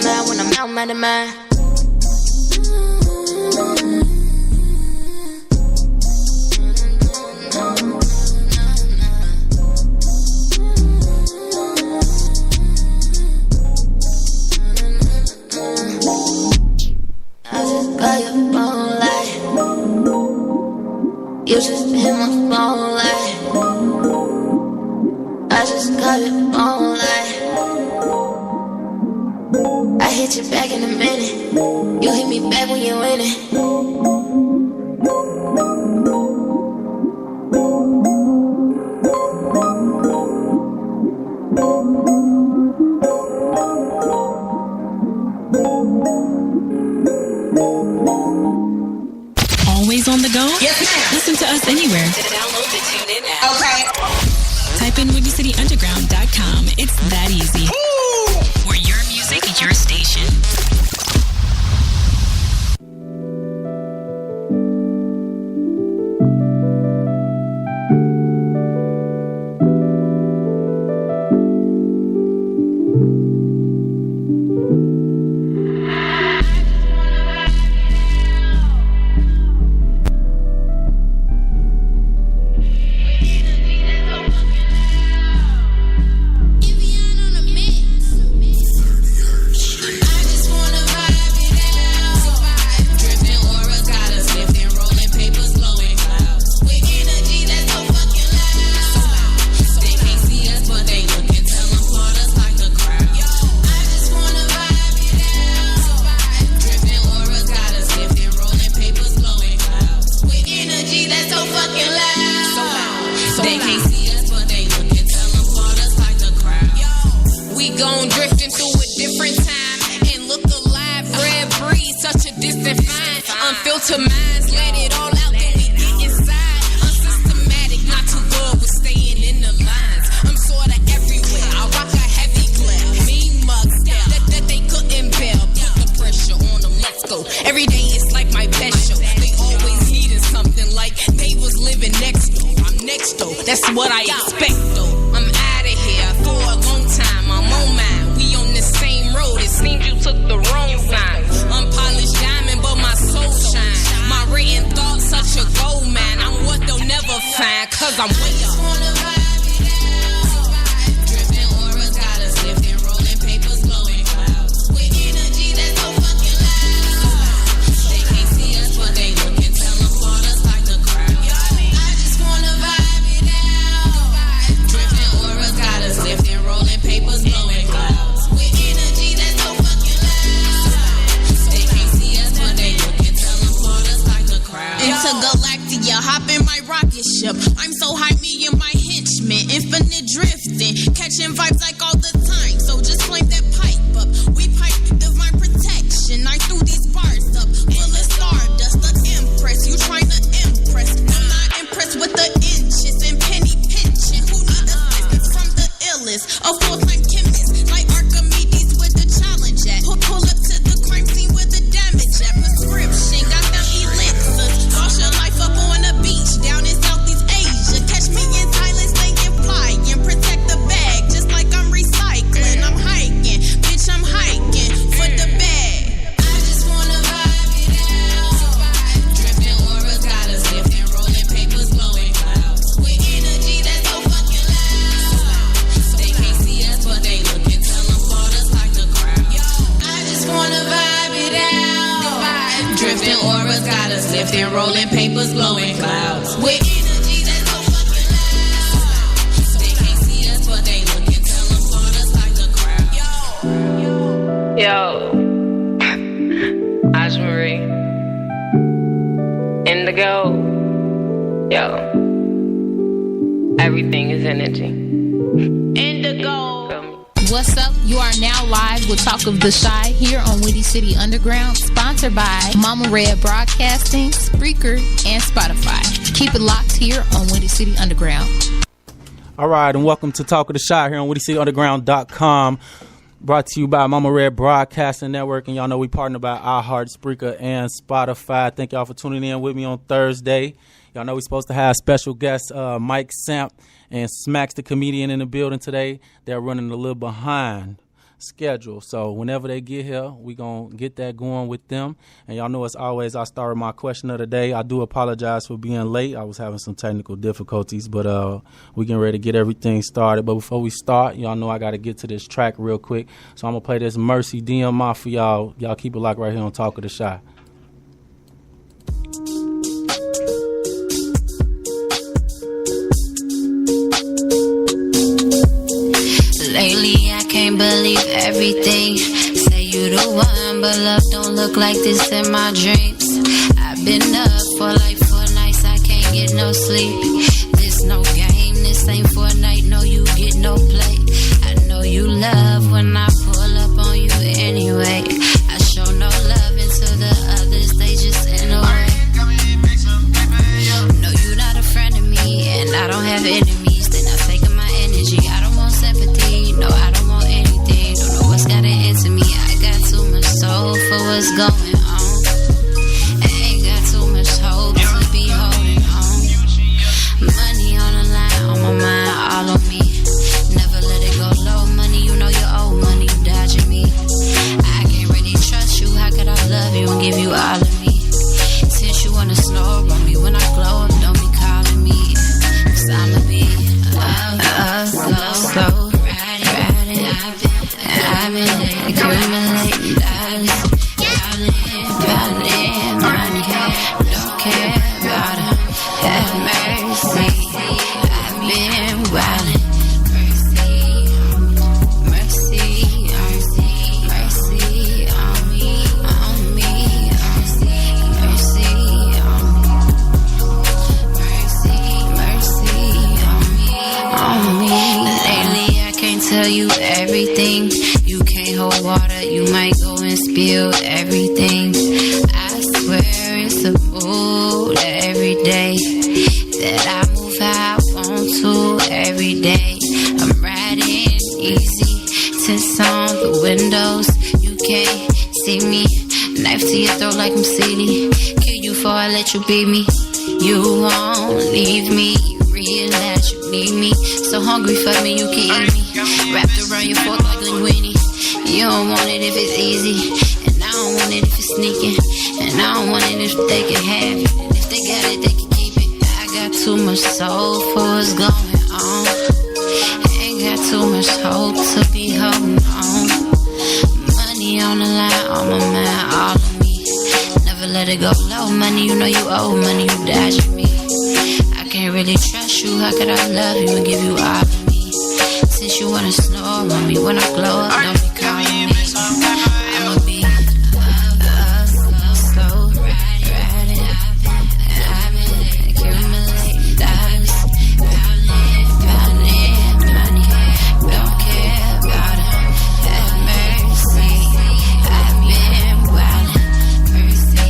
mind when I'm out my mind. You just hit my phone like I just got it on like I hit you back in a minute. You hit me back when you win it. Always on the go? Yes, ma'am. Listen to us anywhere. Download the TuneIn app. Okay. Type in WindyCityUnderground.com. It's that easy. Ooh. Where your music, your station. Of the Shy here on Windy City Underground, sponsored by Mama Red Broadcasting, Spreaker, and Spotify. Keep it locked here on Windy City Underground. All right, and welcome to Talk of the Shy here on WindyCityUnderground.com. Brought to you by Mama Red Broadcasting Network, and y'all know we partner by iHeart, Spreaker, and Spotify. Thank y'all for tuning in with me on Thursday. Y'all know we're supposed to have special guests Mike Samp and Smacks the Comedian in the building today. They're running a little behind. schedule. So whenever they get here, we going to get that going with them. And y'all know, as always, I start with my question of the day. I do apologize for being late. I was having some technical difficulties, but we getting ready to get everything started. But before we start, y'all know I got to get to this track real quick. So I'm going to play this Mercy DMI for y'all. Y'all keep it locked right here on Talk of the Shy. Lately, I can't believe everything. Say you the one, but love don't look like this in my dreams. I've been up for like 4 nights, I can't get no sleep. This no game, this ain't Fortnite, no you get no play. I know you love when I pull up on you anyway. I show no love into the others, they just in the way. No, you not a friend of me, and I don't have enemies. They're not taking my energy, I don't want sympathy. No, I don't want anything. Don't know what's gotten into me. I got too much soul for what's going on. I ain't got too much hope to be holding on. Money on the line, on my mind, all on me. Never let it go low. Money, you know you owe money, you dodging me. I can't really trust you. How could I love you and give you all of me? Since you wanna snore on me when I glow up, don't be calling me. 'Cause I'ma be slow. I've been accumulating dollars, piling money, don't care about it. Have mercy, I've been wildin'. Mercy on me, mercy on me. Lately, I can't tell you everything. You can't hold water, you might go and spill everything. I swear it's a mood every day that I move how I want to every day. I'm riding easy, tints on the windows. You can't see me, knife to your throat like I'm CD. Kill you before I let you beat me. You won't leave me, you realize you need me. So hungry for me, you can eat me. Wrapped around your fork like linguine. You don't want it if it's easy, and I don't want it if it's sneaking, and I don't want it if they can have it, and if they got it, they can keep it. I got too much soul for what's going on. Ain't got too much hope to be holding on. Money on the line, on my mind, all of me. Never let it go low. Money, you know you owe money, you dodging me. I can't really trust you. How could I love you and give you all of me? Since you wanna snore on me when I glow up, don't be calling me. I'ma be slow, riding. I've been accumulating dollars, piling money, don't care about it. Have mercy, I've been wildin'. Mercy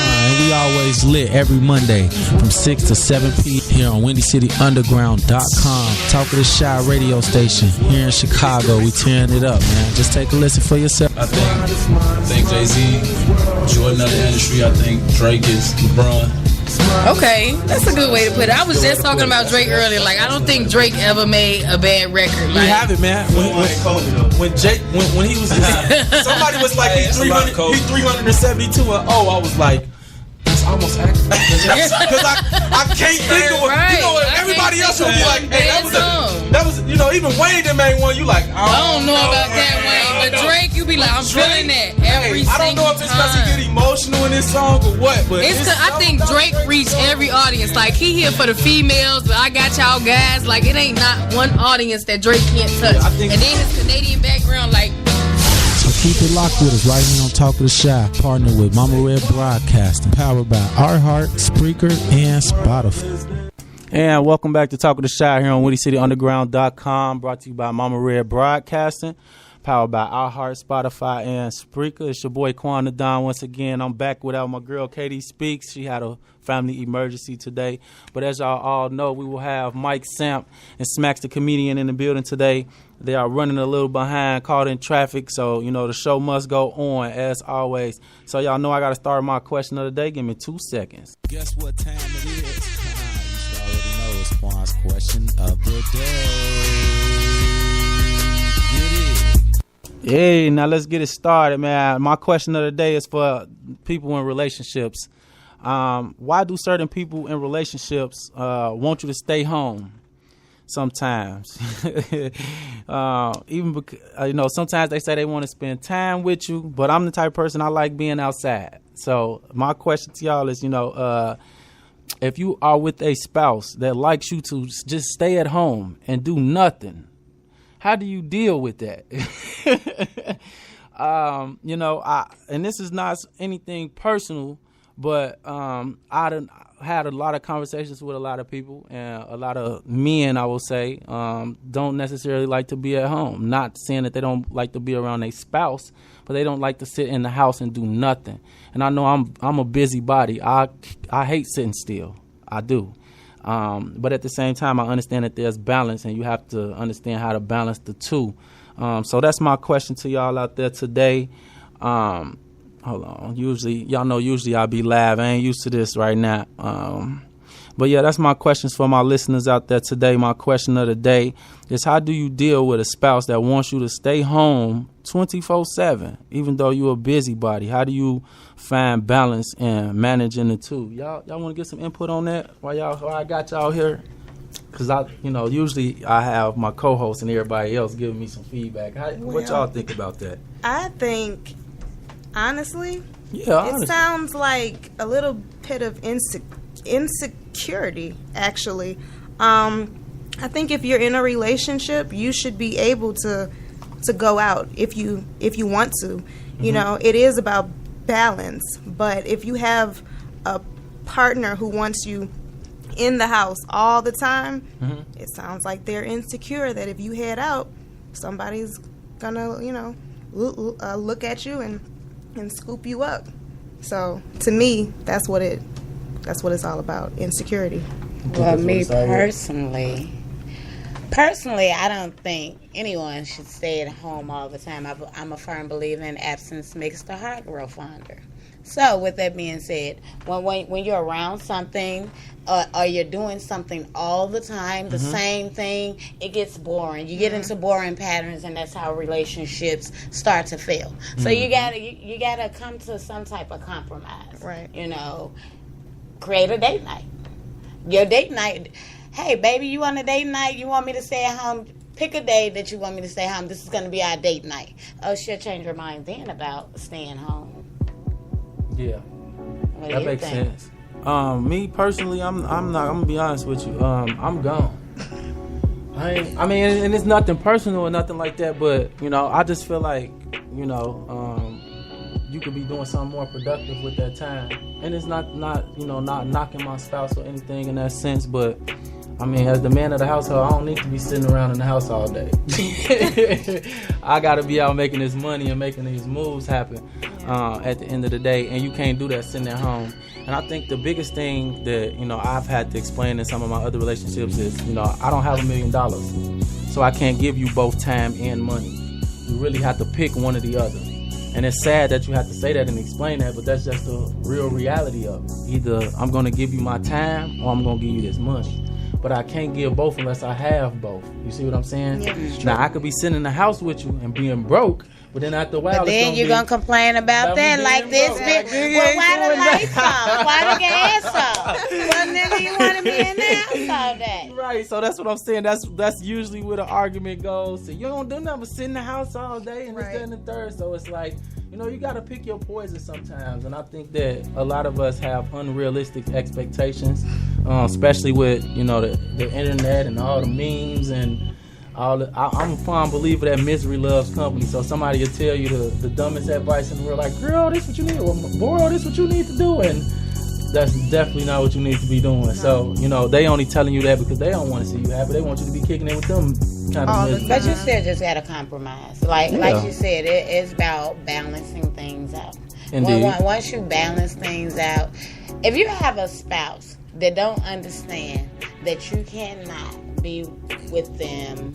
on me, always lit every Monday from 6 to 7 p.m. here on WindyCityUnderground.com. Talk of the Shy radio station here in Chicago. We tearing it up, man. Just take a listen for yourself. I think Jay-Z, Jordan of the industry. I think Drake is LeBron. Okay, that's a good way to put it. I was just talking about Drake earlier. Like, I don't think Drake ever made a bad record. We have it, man. When Jake, when he was, somebody was like, he's 372 and I was like, that's almost accurate. Because I can't think of what, right. you know, everybody everybody else would be like, hey, that was, you know, even Wayne that made one. You like, I don't know about that Wayne, but Drake, you be like, I'm feeling that every single time. I don't know if it's because he get emotional in this song or what, but it's cause I think Drake reached every audience. Like, he here for the females, but I got y'all guys. Like, it ain't not one audience that Drake can't touch. And then his Canadian background, like. So keep it locked with us right here on Talk of the Shy, partnered with Mama Red Broadcasting, powered by iHeart, Spreaker, and Spotify. And welcome back to Talk of the Shy here on WoodyCityUnderground.com, brought to you by Mama Red Broadcasting, powered by iHeart, Spotify, and Spreaker. It's your boy Quan the Don once again. I'm back without my girl Katie Speaks. She had a family emergency today. But as y'all all know, we will have Mike Samp and Smacks the Comedian in the building today. They are running a little behind, caught in traffic, so, you know, the show must go on, as always. So y'all know I got to start my question of the day. Give me 2 seconds. Guess what time it is? You should already know it's Quan's question of the day. Get it. Hey, now let's get it started, man. My question of the day is for people in relationships. Why do certain people in relationships want you to stay home? Sometimes, even because, you know, sometimes they say they want to spend time with you, but I'm the type of person I like being outside. So my question to y'all is, you know, if you are with a spouse that likes you to just stay at home and do nothing, how do you deal with that? You know, and this is not anything personal, but I done had a lot of conversations with a lot of people, and a lot of men, I will say, don't necessarily like to be at home. Not saying that they don't like to be around their spouse, but they don't like to sit in the house and do nothing. And I know I'm a busybody. I hate sitting still. I do. But at the same time, I understand that there's balance, and you have to understand how to balance the two. So that's my question to y'all out there today. Hold on. Usually I'll be live. I ain't used to this right now. But yeah, that's my questions for my listeners out there today. My question of the day is, how do you deal with a spouse that wants you to stay home 24/7, even though you're a busybody? How do you find balance in managing the two? Y'all want to get some input on that while I got y'all here? Because usually I have my co-host and everybody else giving me some feedback. What y'all think about that? I think, honestly, it sounds like a little bit of insecurity, actually. I think if you're in a relationship, you should be able to go out if you want to. Mm-hmm. You know, it is about balance. But if you have a partner who wants you in the house all the time, mm-hmm. It sounds like they're insecure that if you head out, somebody's gonna, look at you and scoop you up. So to me, that's what it's all about, insecurity. Well, me personally, I don't think anyone should stay at home all the time. I'm a firm believer in absence makes the heart grow fonder. So with that being said, when you're around something or you're doing something all the time, the mm-hmm. same thing, it gets boring. You get into boring patterns, and that's how relationships start to fail. So mm-hmm. you gotta come to some type of compromise. Right. Create a date night. Your date night. Hey, baby, you want a date night? You want me to stay at home? Pick a day that you want me to stay home. This is going to be our date night. Oh, she'll change her mind then about staying home. Yeah, that makes sense. Me personally, I'm not. I'm gonna be honest with you. I'm gone. And it's nothing personal or nothing like that. But I just feel like you could be doing something more productive with that time. And it's not knocking my spouse or anything in that sense. But as the man of the household, I don't need to be sitting around in the house all day. I got to be out making this money and making these moves happen at the end of the day. And you can't do that sitting at home. And I think the biggest thing that, I've had to explain in some of my other relationships is, I don't have $1 million. So I can't give you both time and money. You really have to pick one or the other. And it's sad that you have to say that and explain that, but that's just the real reality of it. Either I'm going to give you my time or I'm going to give you this money. But I can't give both unless I have both. You see what I'm saying? Yeah. Now, I could be sitting in the house with you and being broke, but then after a while, but then you're going to complain about that like this. Well, why the lights off? Why the gas off? Well, nigga, you want to be in the house all day. Right, so that's what I'm saying. That's usually where the argument goes. So you don't do nothing but sit in the house all day and this, that, and the third. So it's like, you know, you got to pick your poison sometimes. And I think that a lot of us have unrealistic expectations, especially with, you know, the internet and all the memes and all the, I'm a fond believer that misery loves company. So somebody will tell you the dumbest advice in the world, like, girl, this what you need, or boy, this what you need to do. And that's definitely not what you need to be doing. No. So, you know, they only telling you that because they don't want to see you happy. They want you to be kicking in with them kind of misery. But you still just got to compromise. Like you said, it's about balancing things out. Indeed. Once you balance things out, if you have a spouse that don't understand that you cannot be with them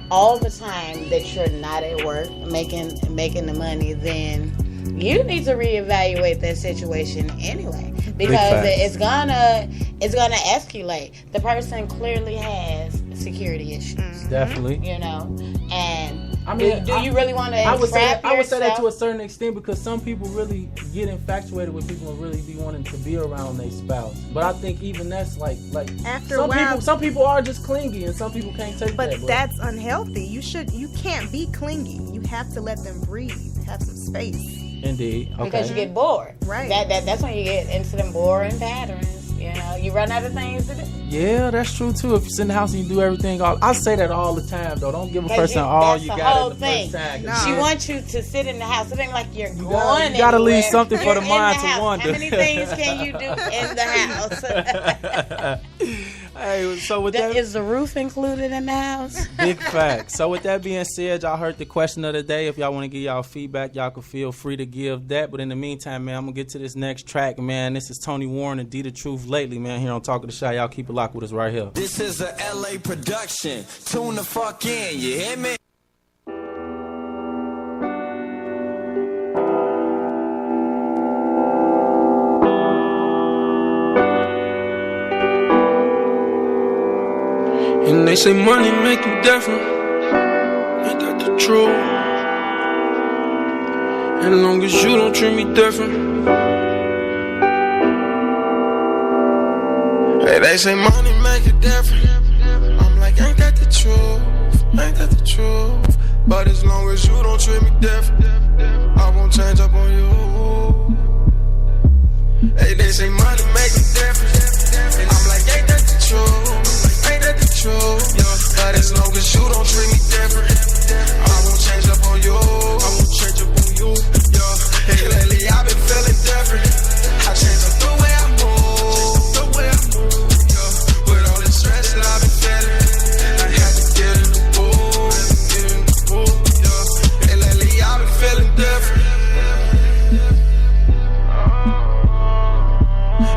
all the time that you're not at work making the money, then you need to reevaluate that situation anyway, because it's gonna escalate. The person clearly has security issues. Definitely. You know, and I mean, do you really want to? I would say that to a certain extent, because some people really get infatuated with people and really be wanting to be around their spouse. But I think even that's like after a while, some people are just clingy and some people can't take that. But that's unhealthy. You can't be clingy. You have to let them breathe, have some space. Indeed. Okay. Because you get bored. Right. That's when you get into them boring patterns. You know, you run out of things to do. Yeah, that's true too. If you sit in the house and you do everything, I say that all the time though. Don't give a person all you got in the first time. No. She wants you to sit in the house. It ain't like you're going anywhere. You gotta leave something for the mind to wonder. How many things can you do in the house? Hey, so with that, is the roof included in the house? Big fact. So with that being said, y'all heard the question of the day. If y'all want to give y'all feedback, y'all can feel free to give that. But in the meantime, man, I'm gonna get to this next track, man. This is Tony Warren and D The Truth Lately, man. Here on Talk of the Shy. Y'all keep it locked with us right here. This is a LA production. Tune the fuck in, you hear me? And they say money make you different. Ain't that the truth? And as long as you don't treat me different. Hey, they say money make you different. I'm like, ain't that the truth? Ain't that the truth? But as long as you don't treat me different, I won't change up on you. Hey, they say money make you different. And I'm like, ain't that the truth? Ain't that the truth? Yeah. But as long as you don't treat me different, I won't change up on you. I won't change up on you. Yeah. Hey, lately I've been feeling different. I changed up the way I move. Yeah. With all the stress that I've been feeling, I had to get in the mood. Yeah. Hey, lately I've been feeling different.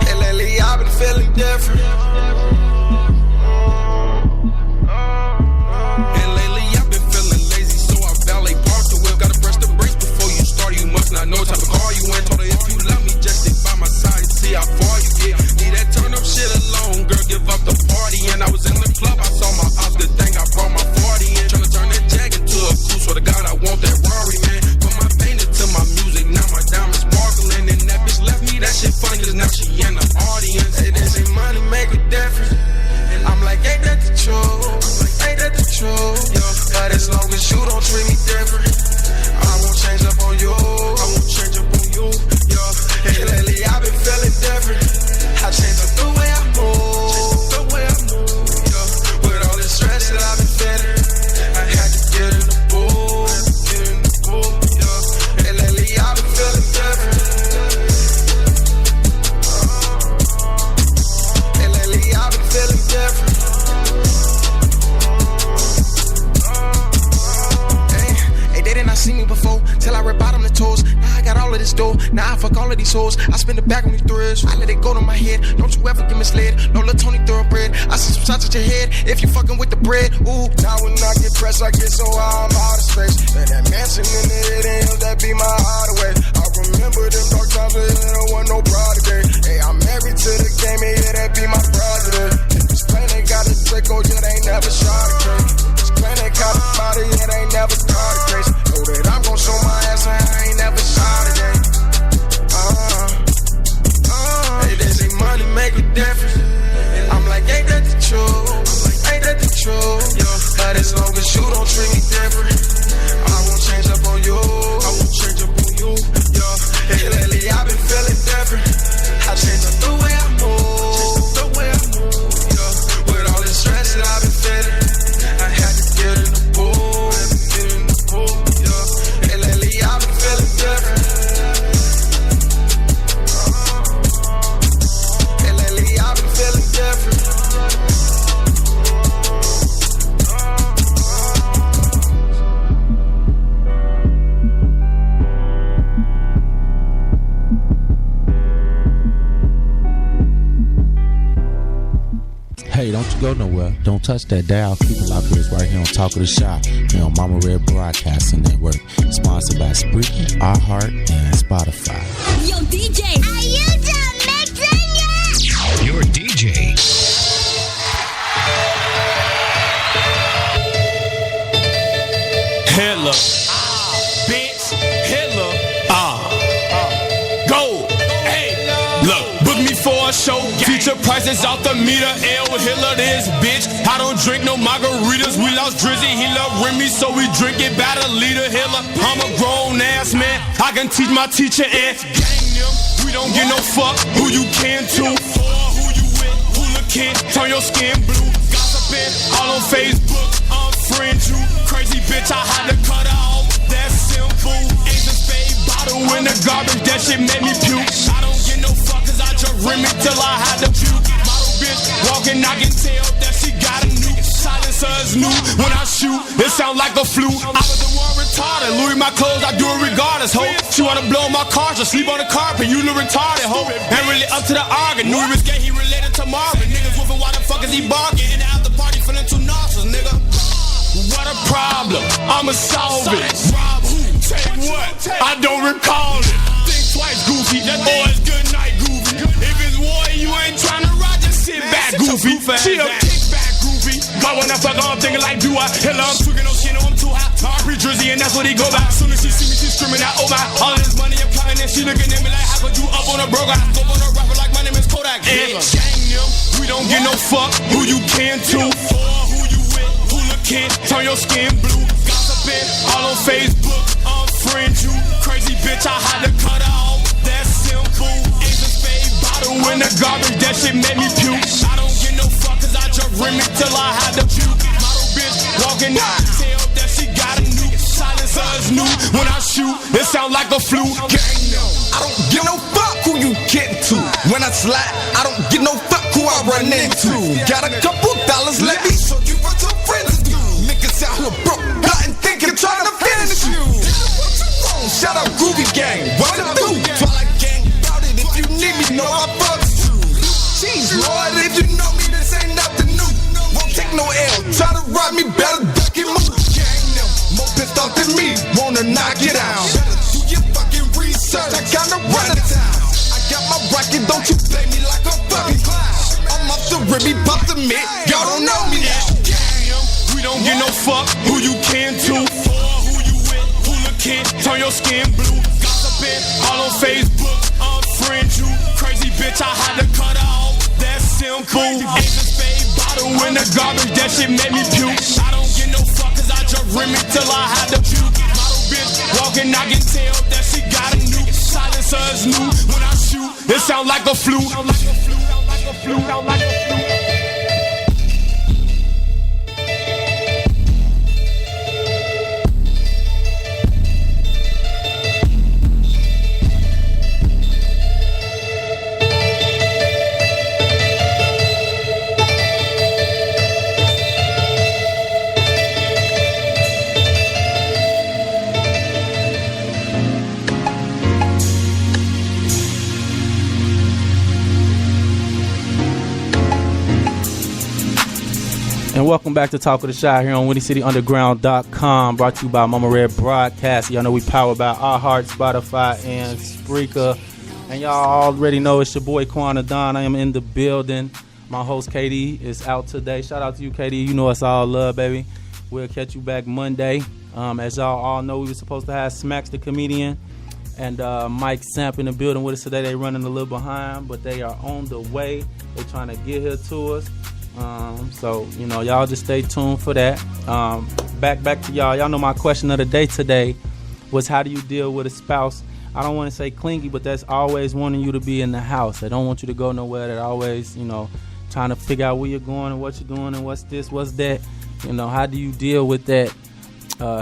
Hey, lately I've been feeling different. I know what type of car you in. Told her if you love me, just stick by my side and see how far you get. Leave that turn up shit alone, girl, give up the party. And I was in the club, I saw my ops, good thing I brought my 40 in. Tryna turn that Jag into a coupe, swear to God I want that Rari, man. Put my paint into my music, now my diamonds sparkling. And that bitch left me, that shit funny, cause now she in the audience. Hey, they say money make a difference. And I'm like, ain't that the truth? Ain't that the truth? Yeah. But as long as you don't treat me different, I won't change up on you. I won't change up on you. Yeah. Hey, lately I've been feeling different. I changed up the way I move. Yeah. With all the stress that I've been feeling, I had to get in the booth. Yeah. Hey, lately I've been feeling different. Hey, lately I've been feeling different. They did not see me before, till I rip bottom the toes. Now I got all of this dough, now I fuck all of these hoes. I spin it back on these threads, I let it go to my head. Don't you ever get misled, no little Tony thoroughbred. I see some shots at your head, if you fucking with the bread. Ooh, now when I get pressed, I get so high, I'm out of space. And that mansion in the hidden hills, that be my hideaway. I remember them dark times, there wasn't no bride today. Hey, I'm married to the game, and yeah, that be my brother. This plane ain't got a Draco, yeah, they ain't never shot a cake. This plane ain't got a body, yeah, they ain't never started crazy. Know that I'm gon' show my ass and I ain't never shot a day. Hey, they say money make a difference. Hey, don't you go nowhere. Don't touch that dial. Keep it locked. It's right here on Talk of the Shop. Here on Mama Red Broadcasting Network. Sponsored by Spreaker, iHeart, and Spotify. Yo, DJ. Are you done mixing yet? Your DJ. Hitler, bitch, Hitler, go, hey, look, book me for a show, feature prices off the meter, L Hitler this bitch, I don't drink no margaritas, we lost Drizzy, he love Remy, so we drink it by the liter, Hitler, I'm a grown ass man, I can teach my teacher and gang them, we don't give no fuck who you can to, who you with, hooligan, turn your skin blue, gossiping all on Facebook, unfriend you, crazy bitch, I had to cut her off, that's simple, ace of spade bottle in the garbage, that shit made me puke, I don't get no fuck cause I just rim it till I had to puke, model bitch, walking, I can tell that she got a nuke, silencer is new, when I shoot, it sound like a flute, I was the one retarded, Louis my clothes, I do it regardless, ho, she wanna blow my car, just sleep on the carpet, you look retarded, ho, ain't really up to the argument, Louis was gay, he related to Marvin, niggas whooping, why the fuck is he barking, in the after party feeling too nauseous, nigga. What a problem, I'ma solve it. Rob who? Take what? I don't recall it. Think twice, Goofy. That boy's good night, Goofy. If it's war, you ain't tryna ride, just sit back, Goofy. Chill, kick back, Goofy. But when I fuck up, I'm thinking like, do I? Hell, I'm tweaking, no skin, I'm too hot. Free Drizzy, and that's what he go by. Soon as she see me, she screaming out, oh my. All of this money I'm counting, and she looking at me like, how could you up on a broke? I go on a rapper like my name is Kodak. And gang them, we don't get no fuck who you can to. Can't turn your skin blue, gossiping all on Facebook, unfriend you, crazy bitch, I had to cut her off, that's simple, ace of spade bottle in the garbage, that shit made me puke, I don't get no fuck cause I just rim it till I had to puke, model bitch, walking out, tell that she got a nuke, silencer is new, when I shoot, it sound like a flute, gang no, I don't give no fuck who you get to, when I slide, I don't give no fuck who I run into, got a couple dollars, let me show you what your friends do. Niggas out here broke, plotting, thinking, trying to finish you. Shout out Groovy Gang, what it do? Twilight Gang, bout it. If you need me, know I fucks you. Jeez, Lord, if you know me, this ain't nothing new. Won't take no L, try to rob me, better duck and move. Gang them, more pissed off than me, wanna knock it out. Better do your fucking research, I kinda run a town. I got my rocket, don't you play me like a fucking clown. I'm off the ribby, pop the mid, y'all don't know me now. We don't get no fuck who you can to, who you with, hooligan, turn your skin blue, gossiping all on Facebook, unfriend you, crazy bitch, I had to cut her off, that's simple, ace of spade bottle in the garbage, that shit made me puke, I don't get no fuck cause I just rim it till I had to puke, model bitch, walking, I can tell that she got a nuke, silencer is new, when I shoot, it sound like a flute, sound like a flute, sound like a flute, sound like a flute. And welcome back to Talk of the Shot here on WindyCityUnderground.com, brought to you by Mama Red Broadcast. Y'all know we powered by iHeart, Spotify, and Spreaker. And y'all already know it's your boy Quana Don. I am in the building. My host KD is out today. Shout out to you, KD. You know it's all love, baby. We'll catch you back Monday. As y'all all know, we were supposed to have Smacks the Comedian and Mike Samp in the building with us today. They running a little behind, but they are on the way. They're trying to get here to us. So, you know, y'all just stay tuned for that. Back to y'all. Y'all know my question of the day today was, how do you deal with a spouse? I don't want to say clingy, but that's always wanting you to be in the house. They don't want you to go nowhere. They're always, you know, trying to figure out where you're going and what you're doing and what's this, what's that. You know, how do you deal with that?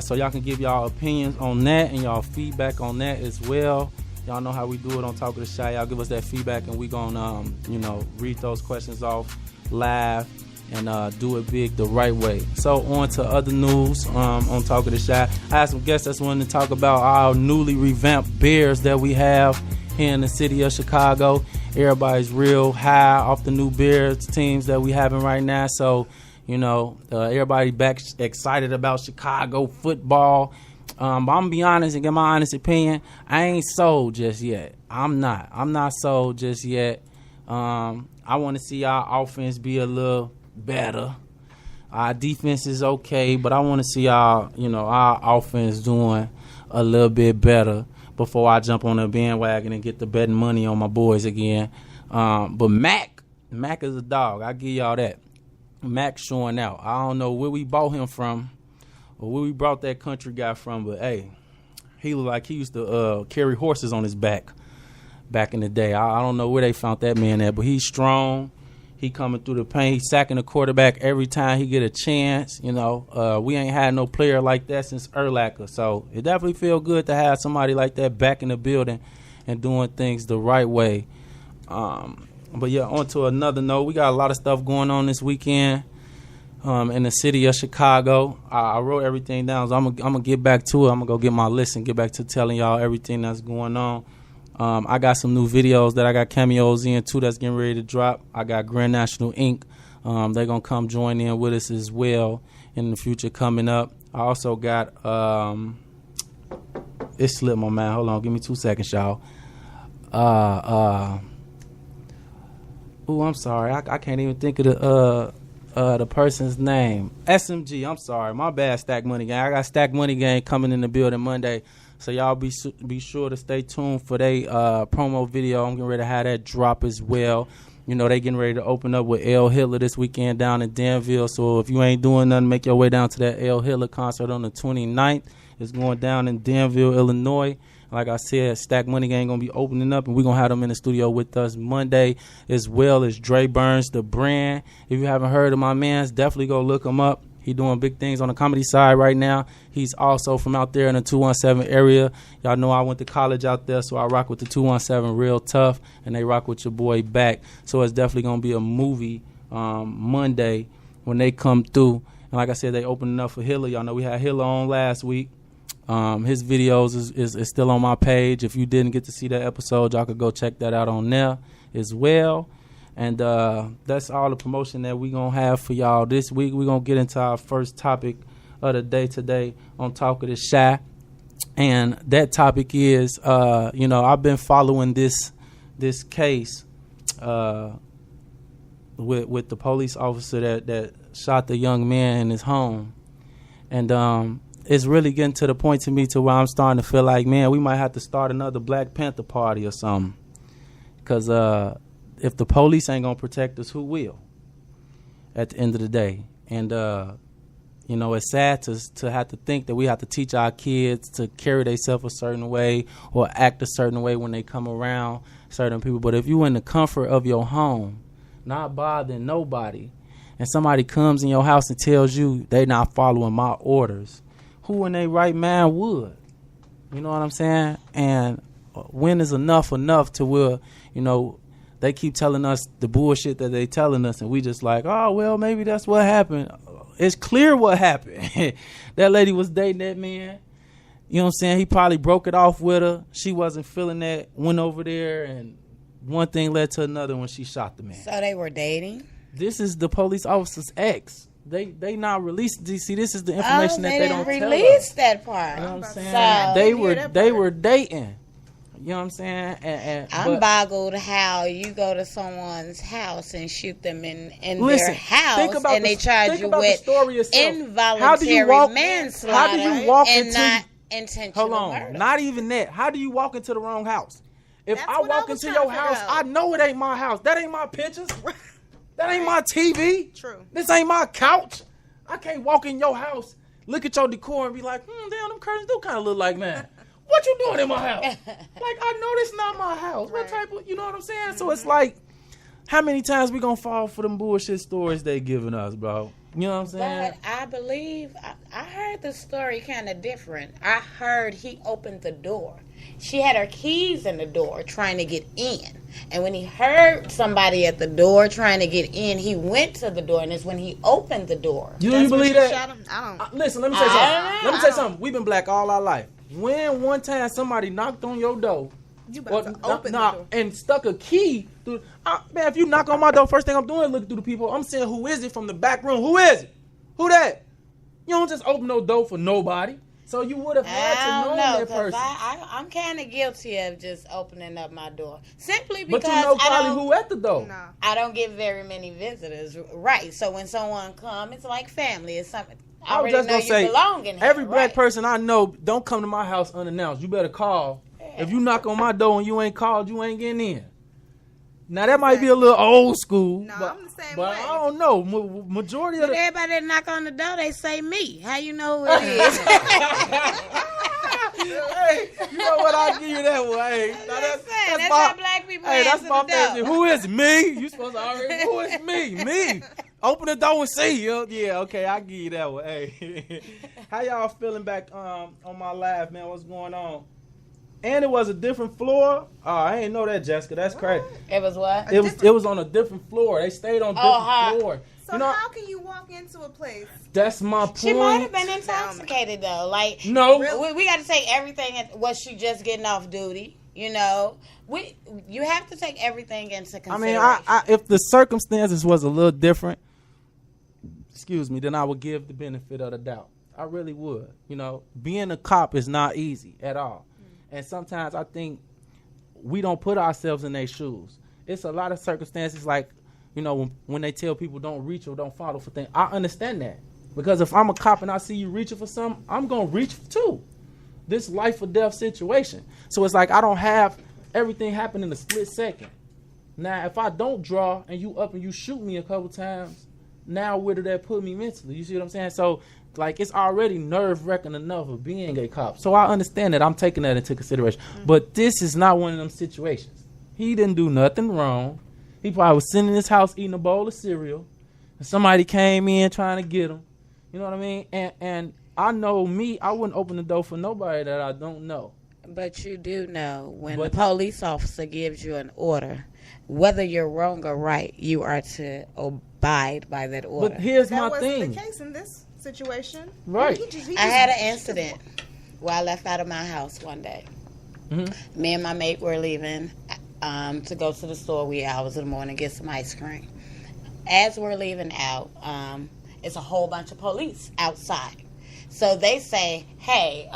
So y'all can give y'all opinions on that and y'all feedback on that as well. Y'all know how we do it on Talk of the Shot. Y'all give us that feedback and we gonna, you know, read those questions off live and do it big the right way. So on to other news on Talk of the Shot. I had some guests that's wanting to talk about our newly revamped beers that we have here in the city of Chicago. everybody's real high off the new Bears teams that we having right now. So, you know, everybody back excited about Chicago football. But I'm gonna be honest and get my honest opinion. I ain't sold just yet. I'm not sold just yet. I want to see our offense be a little better. Our defense is okay, but I want to see our offense doing a little bit better before I jump on the bandwagon and get the betting money on my boys again. But Mac is a dog. I give y'all that. Mac showing out. I don't know where we bought him from or where we brought that country guy from, but hey, he looked like he used to carry horses on his back in the day. I don't know where they found that man at, but he's strong. He coming through the paint. He's sacking the quarterback every time he get a chance. You know, we ain't had no player like that since Urlacher. So it definitely feel good to have somebody like that back in the building and doing things the right way. But yeah, on to another note. We got a lot of stuff going on this weekend in the city of Chicago. I wrote everything down, so I'm gonna get back to it. I'm gonna go get my list and get back to telling y'all everything that's going on. I got some new videos that I got cameos in too that's getting ready to drop. I got Grand National Inc. They're gonna come join in with us as well in the future coming up. I also got it slipped my mind. Hold on, give me 2 seconds, y'all. I'm sorry. I can't even think of the person's name. SMG. I'm sorry. My bad, Stack Money Gang. I got Stack Money Gang coming in the building Monday. So y'all be sure to stay tuned for their promo video. I'm getting ready to have that drop as well. You know, they getting ready to open up with L. Hitler this weekend down in Danville. So if you ain't doing nothing, make your way down to that L. Hitler concert on the 29th. It's going down in Danville, Illinois. Like I said, Stack Money Gang going to be opening up, and we're going to have them in the studio with us Monday, as well as Dre Burns, the brand. If you haven't heard of my mans, definitely go look him up. He's doing big things on the comedy side right now. He's also from out there in the 217 area. Y'all know I went to college out there, so I rock with the 217 real tough, and they rock with your boy back. So it's definitely going to be a movie Monday when they come through. And like I said, they opening up for Hitler. Y'all know we had Hitler on last week. His videos is still on my page. If you didn't get to see that episode, y'all could go check that out on there as well. And that's all the promotion that we're going to have for y'all this week. We're going to get into our first topic of the day today on Talk of the Shy. And that topic is, I've been following this case with the police officer that shot the young man in his home. And it's really getting to the point to me to where I'm starting to feel like, man, we might have to start another Black Panther party or something. Because if the police ain't going to protect us, who will at the end of the day? And, it's sad to have to think that we have to teach our kids to carry themselves a certain way or act a certain way when they come around certain people. But if you in the comfort of your home, not bothering nobody, and somebody comes in your house and tells you they not following my orders, who in their right mind would? You know what I'm saying? And when is enough to where, they keep telling us the bullshit that they telling us, and we just like, oh, well, maybe that's what happened. It's clear what happened. That lady was dating that man. You know what I'm saying? He probably broke it off with her. She wasn't feeling that, went over there, and one thing led to another when she shot the man. So they were dating? This is the police officer's ex. They not released. See, this is the information that they don't tell us. They didn't release that part. You know what I'm saying? So they were dating. You know what I'm saying? I'm boggled how you go to someone's house and shoot them in their house, and they charge you with involuntary manslaughter. How do you walk and into not intentional murder? Murder. Not even that. How do you walk into the wrong house? If I walk into your house, I know it ain't my house. That ain't my pictures. That ain't my TV. True. This ain't my couch. I can't walk in your house, look at your decor, and be like, damn, them curtains do kind of look like mine. What you doing in my house? Like, I know this not my house. Right. What type of, you know what I'm saying? Mm-hmm. So it's like, how many times we gonna fall for them bullshit stories they giving us, bro? You know what I'm saying? But I believe, I heard the story kind of different. I heard he opened the door. She had her keys in the door trying to get in. And when he heard somebody at the door trying to get in, he went to the door, and it's when he opened the door. You believe that? Listen, let me say something. We've been black all our life. When one time somebody knocked on your door You about to open the door. And stuck a key through. Man, if you knock on my door, first thing I'm doing is looking through the people. I'm saying, who is it from the back room? Who is it? Who that? You don't just open no door for nobody. So you would have had to know that person. I'm kind of guilty of just opening up my door simply But because you know probably who at the door. No. I don't get very many visitors, right? So when someone comes, it's like family. It's something. I already know you belong in here. Every black person I know don't come to my house unannounced. You better call. Yeah. If you knock on my door and you ain't called, you ain't getting in. Now that might be a little old school, no, but, I'm the same but way. I don't know. Majority of everybody that knock on the door, they say me. How you know who it is? Hey, you know what? I'll give you that one. Hey, that's how black people answer that's my the door. favorite. Who is it? Me? You supposed to already. Who is me? Me. Open the door and see you. Yeah, okay, I'll give you that one. Hey, how y'all feeling back on my live, man? What's going on? And it was a different floor. Oh, I ain't know that, Jessica. That's crazy. It was what? It was on a different floor. They stayed on different floors. So how can you walk into a place? That's my point. She might have been intoxicated though. Like no, we got to take everything. Was she just getting off duty? You know, you have to take everything into consideration. I mean, if the circumstances was a little different, excuse me, then I would give the benefit of the doubt. I really would. You know, being a cop is not easy at all. And sometimes I think we don't put ourselves in their shoes. It's a lot of circumstances like, you know, when they tell people don't reach or don't follow for things. I understand that. Because if I'm a cop and I see you reaching for something, I'm going to reach too. This life or death situation. So it's like I don't have everything happen in a split second. Now, if I don't draw and you up and you shoot me a couple times, now where did that put me mentally? You see what I'm saying? So, like, it's already nerve-wracking enough of being a cop. So I understand that. I'm taking that into consideration. Mm-hmm. But this is not one of them situations. He didn't do nothing wrong. He probably was sitting in his house eating a bowl of cereal. And somebody came in trying to get him. You know what I mean? And I know me, I wouldn't open the door for nobody that I don't know. But you do know when the police officer gives you an order, whether you're wrong or right, you are to abide by that order. But here's my thing. That wasn't the case in this situation. Right. I had an incident where I left out of my house one day. Mm-hmm. Me and my mate were leaving to go to the store wee hours in the morning, get some ice cream. As we're leaving out, it's a whole bunch of police outside. So they say, hey,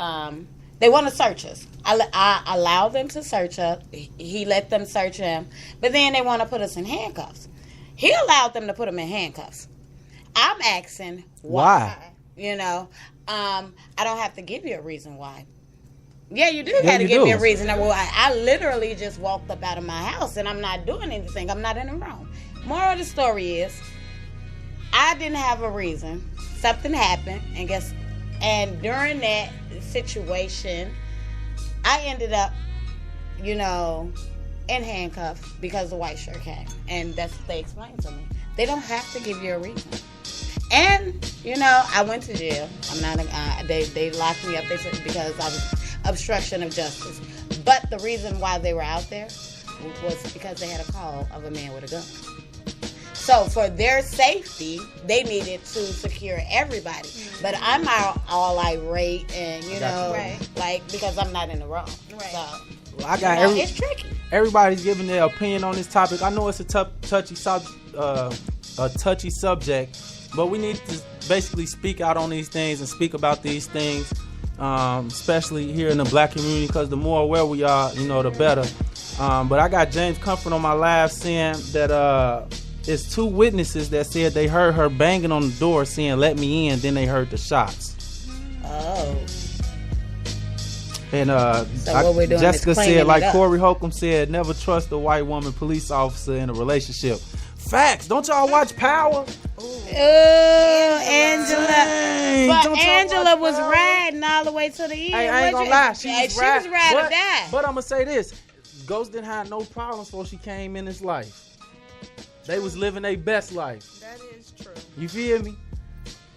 they want to search us. I allow them to search us. He let them search him. But then they want to put us in handcuffs. He allowed them to put him in handcuffs. I'm asking why. You know, I don't have to give you a reason why. Yeah, you do have to give me a reason why. I literally just walked up out of my house and I'm not doing anything. I'm not in the wrong. Moral of the story is, I didn't have a reason. Something happened, and during that situation, I ended up, you know, in handcuffs because the white shirt came, and that's what they explained to me. They don't have to give you a reason. And you know, I went to jail. I'm not. They locked me up. They said because I was obstruction of justice. But the reason why they were out there was because they had a call of a man with a gun. So for their safety, they needed to secure everybody. But I'm all irate and, you know, like, because I'm not in the wrong. Right. So, I got it's tricky. Everybody's giving their opinion on this topic. I know it's a touchy subject, but we need to basically speak out on these things and speak about these things, especially here in the black community, because the more aware we are, you know, the better. But I got James Comfort on my live saying that it's two witnesses that said they heard her banging on the door saying, "Let me in," then they heard the shots. Oh. And Jessica said, like Corey Holcomb said, never trust a white woman police officer in a relationship. Facts. Don't y'all watch Power? Angela. But Angela was riding all the way to the end. I ain't gonna lie. She was riding or die. But I'm gonna say this. Ghost didn't have no problems before she came in his life. They was living their best life. That is true. You feel me?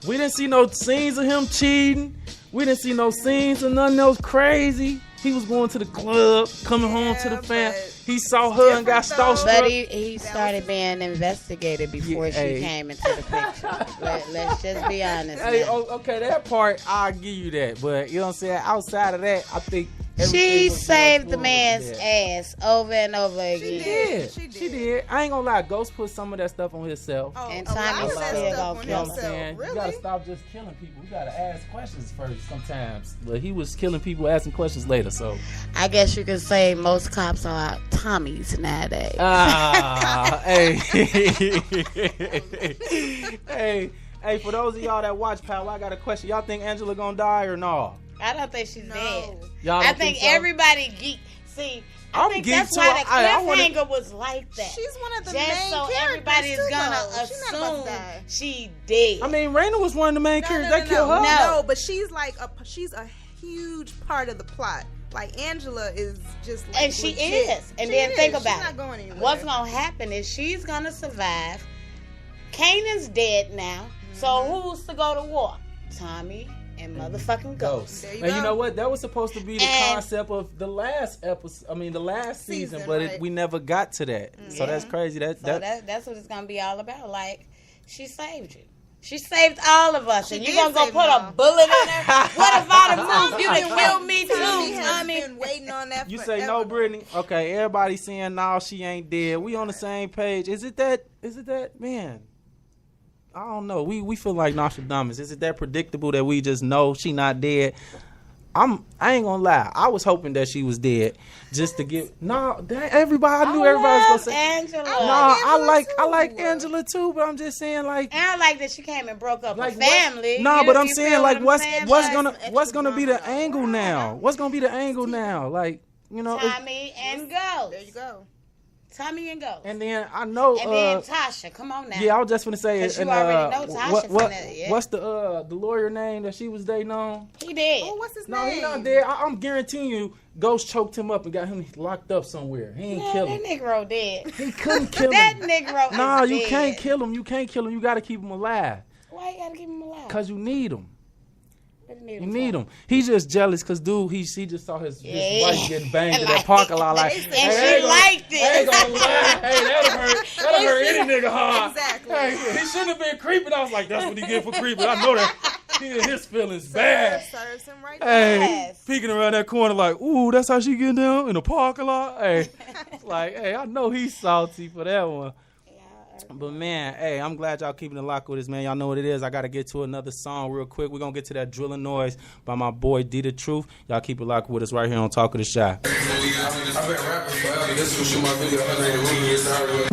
We didn't see no scenes of him cheating. We didn't see no scenes of none of those crazy. He was going to the club, coming home to the fam. He saw her and got starstruck. But he started being investigated before she came into the picture. Let's just be honest. Okay, that part, I'll give you that. But, you know what I'm saying? Outside of that, I think She saved the man's ass over and over again. She did. I ain't gonna lie. Ghost put some of that stuff on himself. And Tommy still gonna You know kill what I'm saying? You gotta stop just killing people. You gotta ask questions first sometimes. But he was killing people, asking questions later. So I guess you could say most cops are Tommies nowadays. Hey, for those of y'all that watch, pal, I got a question. Y'all think Angela gonna die or no? I don't think she's dead. Y'all I don't think so? everybody geek. See, I think geeked that's too. why the I cliffhanger was like that. She's one of the Just main so characters everybody is too, gonna though. She's not about to assume die. she dead. I mean, Raina was one of the main characters. They killed her. No, but she's like she's a huge part of the plot. Like Angela is just like And she legit. is. And She then is. think She's about not it. going anywhere. What's gonna happen is she's gonna survive. Kanan's dead now. So who's to go to war? Tommy and motherfucking Ghost. There you And go. you know what? That was supposed to be the And- concept of the last episode. I mean, the last season, Season, but right. we never got to that. So that's crazy. So that's what it's gonna be all about. Like, she saved you. She saved all of us. She And you did gonna go save put them a all. bullet in her? What if I'd have moved you to kill me too, Tommy has Tommy? been waiting on that You forever. say no, Brittany? Okay, everybody saying no, she ain't dead. We on the same page. Is it that, man? I don't know. We feel like Nostradamus. Is it that predictable that we just know she not dead? I ain't gonna lie. I was hoping that she was dead just to get everybody. I knew everybody was gonna say Angela. I like Angela too, but I'm just saying like. And I like that she came and broke up Like her family. But I'm You saying feel like what I'm what's saying? what's gonna be the angle now? What's gonna be the angle now? Like, you know. Tommy and Ghost. There you go. Tommy and Ghost. And then I know. And then Tasha. Come on now. Yeah, I was just gonna say. 'Cause you and, already know Tasha what's the lawyer name that she was dating on? He did. Oh, what's his No, name? he not dead. I'm guaranteeing you, Ghost choked him up and got him locked up somewhere. He ain't kill him. That Negro dead. He couldn't kill That him. Negro is No, you dead. can't kill him. You can't kill him. You got to keep him alive. Why you gotta keep him alive? Cause you need him. What do you You need him. He's just jealous because dude, he just saw his wife getting banged in that Like- parking lot. Like, And she liked it. I ain't gonna lie. Hey, that'll hurt any nigga hard. Exactly. Hey, he shouldn't have been creeping. I was like, that's what he get for creeping. I know that. He in his feelings bad. Serves him right Hey, Yes. peeking around that corner like, ooh, that's how she getting down in the parking lot. Hey, like, hey, I know he's salty for that one. But man, hey, I'm glad y'all keeping it locked with us, man. Y'all know what it is. I got to get to another song real quick. We're going to get to that Drilling Noise by my boy D The Truth. Y'all keep it locked with us right here on Talk of the Shy. I've been rapping forever. This was shoot my video 180 years already.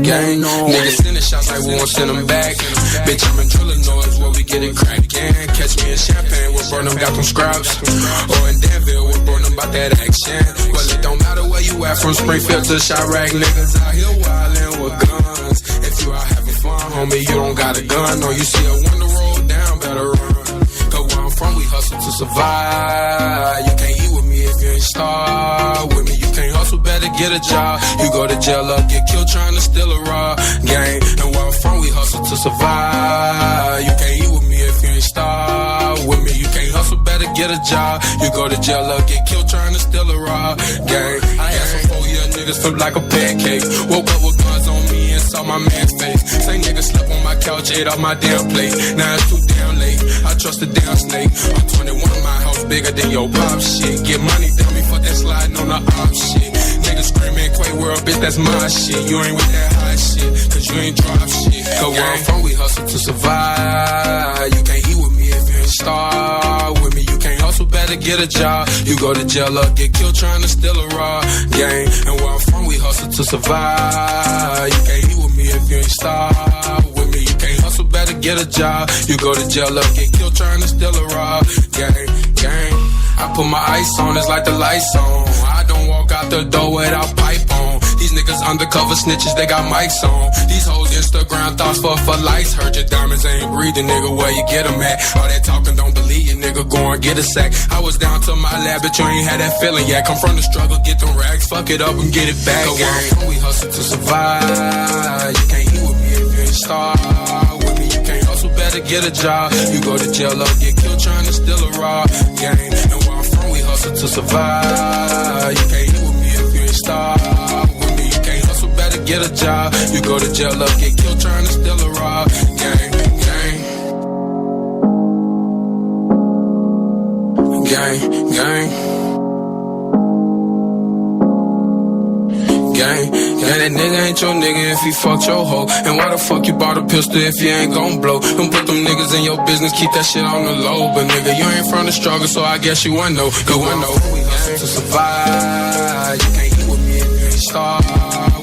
Gang, niggas sending shots like we won't send them back. Bitch, I'm in drilling noise where we get it crackin'. Catch me in Champagne, we'll burn them, got them scraps. Or in Danville, we'll burn them about that action. Well, it don't matter where you at, from Springfield to Chirac. Niggas out here wildin' with guns. If you out having fun, homie, you don't got a gun. Or you see a window roll down, better run. Cause where I'm from, we hustle to survive. You can't eat with me if you ain't starve with me. You can't hustle, better get a job. You go to jail or get killed trying to steal a raw gang. And where I'm from, we hustle to survive. You can't eat with me if you ain't starve with me. You can't hustle, better get a job. You go to jail or get killed trying to steal a raw gang. I had some 4-year niggas flip like a pancake. Woke up with guns on me and saw my man's face. Same nigga slept on my couch, ate off my damn plate. Now it's too damn late. I trust a damn snake. I'm 21, my house bigger than your pop shit. Get money, tell me fuck that sliding on the op shit. Niggas screaming, Quay World, bitch, that's my shit. You ain't with that high shit, cause you ain't drop shit. Cause where I'm from, we hustle to survive. You can't eat with me if you ain't starve with me. You can't hustle, better get a job. You go to jail or get killed trying to steal a raw gang. And where I'm from, we hustle to survive. You can't eat with me if you ain't starve with me. You can't hustle, better get a job. You go to jail or get killed trying to steal a raw gang. I put my ice on, it's like the lights on. I don't walk out the door without pipe on. These niggas undercover snitches, they got mics on. These hoes Instagram thoughts for likes. Heard your diamonds ain't breathing, nigga, where you get them at? All that talking don't believe you, nigga, go and get a sack. I was down to my lab, but you ain't had that feeling yet. Come from the struggle, get them rags, fuck it up and get it back. Cause where I'm from, we hustle to survive. You can't eat with me if you ain't starve with me. You can't hustle, better get a job. You go to jail or get killed trying to steal a raw gang. And where I'm from, we hustle to survive. You can't eat with me if you ain't starve with me. You can't hustle, better get a job. You go to jail up, get killed trying to steal a rob. Gang, gang. Gang, gang. Gang, that nigga ain't your nigga if he fucked your hoe. And why the fuck you bought a pistol if you ain't gon' blow? Don't put them niggas in your business, keep that shit on the low. But nigga, you ain't from the struggle, so I guess you wanna know. You wanna know. We hustle to survive. You can't eat with me if you ain't starve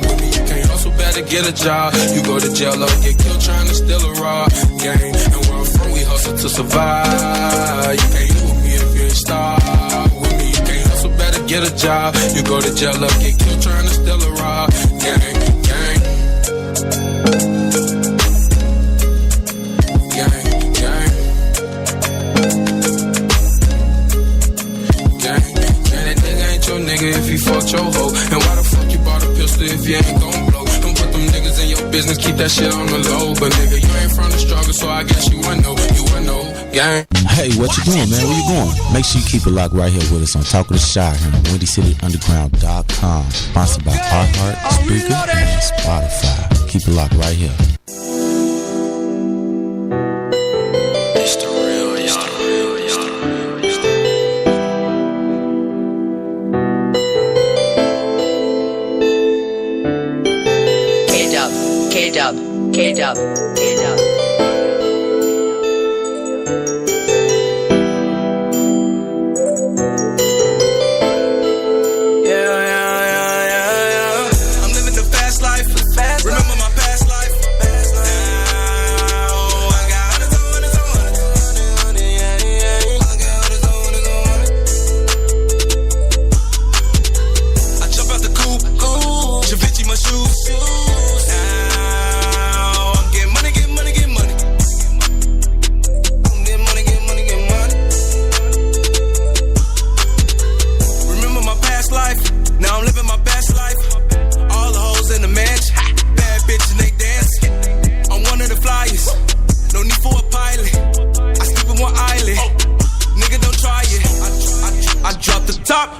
with me. You can't hustle, better get a job. You go to jail or get killed trying to steal a rob. Gang, and where I'm from, we hustle to survive. You can't eat with me if you ain't starve with me. You can't hustle, better get a job. You go to jail or get killed trying to steal a rob. Gang, gang. Gang, gang. Gang, that nigga ain't your nigga if he fucked your hoe. And why the fuck you bought a pistol if you ain't gon' blow? Don't put them niggas in your business, keep that shit on the low. But nigga, you ain't from the struggle, so I guess you wanna know. You wanna know. Gang. Hey, what you doing, man? Where you going? Make sure you keep it locked right here with us on Talk of the Shy here on WindyCityUnderground.com. Sponsored by iHeart, Spreaker, and Spotify. Keep it locked right here. It's the real, it's the real, it's the real, it's the real. K-Dub, K-Dub, K-Dub, K-Dub.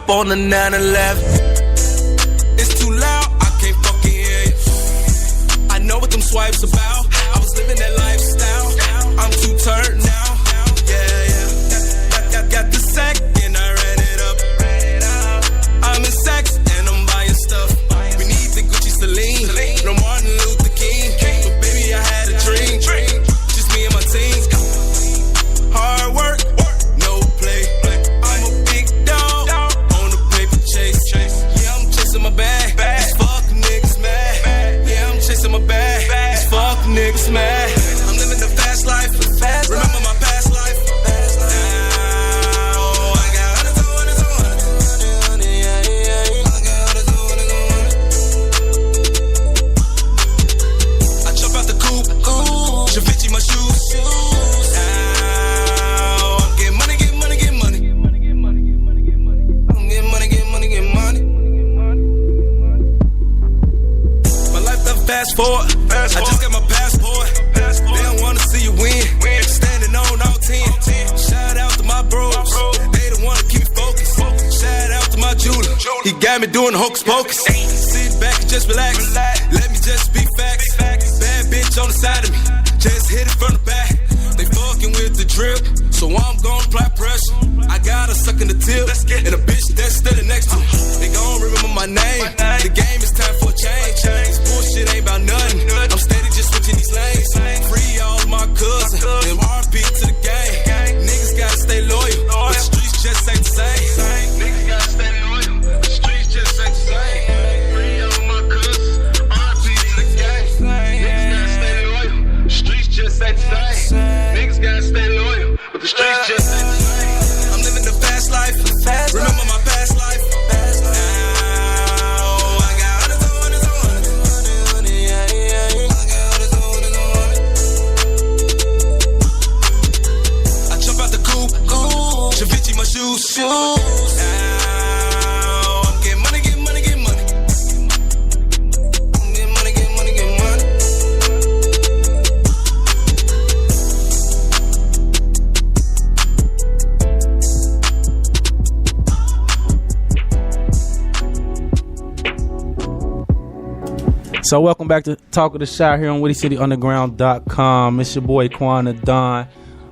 On the 911, it's too loud, I can't fucking hear you. I know what them swipes about. I was living that lifestyle. I'm too turned now. Yeah, yeah. Got the sack and I ran it up. I'm in sex and I'm buying stuff. We need the Gucci Celine, no Martin Luther King. But baby, I had a dream. Just me and my team. Hard work, no play. I'm a big dog. Yeah, I'm chasing my bag. These fuck niggas mad. Yeah, I'm chasing my bag. These fuck niggas mad. I'm living the fast life. Remember my past life. Now I got hundreds. I jump out the coupe. Givenchy my shoes. Now I'm getting money, getting money, getting money. I'm getting money, getting money, getting money. My life done fast forward. I just got my passport. They don't wanna see you win. Standing on all 10. Shout out to my bros. They the one to keep me focused. Shout out to my jeweler. He got me doing hocus pocus. Sit back and just relax. Let me just be facts. Bad bitch on the side of me. Just hit it from the back. They fucking with the drip, so I'm gon' apply pressure. I got a suck in the tip, and a bitch that's standing next to me. They gon' remember my name. The game is time for a change. This bullshit ain't about nothing. I'm steady just switching these lanes. Free all of my cousins, then RP to the game. Niggas gotta stay loyal, but the streets just ain't the same. Niggas gotta stay loyal, the streets just ain't the same. Free all of my cousins, RP to the game. Niggas gotta stay loyal, the streets just ain't the same. Niggas gotta stay loyal, but the streets just ain't the same. I'm living the fast life. Remember my past life. Now I got hundreds. I jump out the coupe. Givenchy my shoes. Now I'm getting money, getting money, getting money. I'm getting money, getting money, getting money. So welcome back to Talk of the Shot here on WittyCityUnderground.com. It's your boy Quana Don,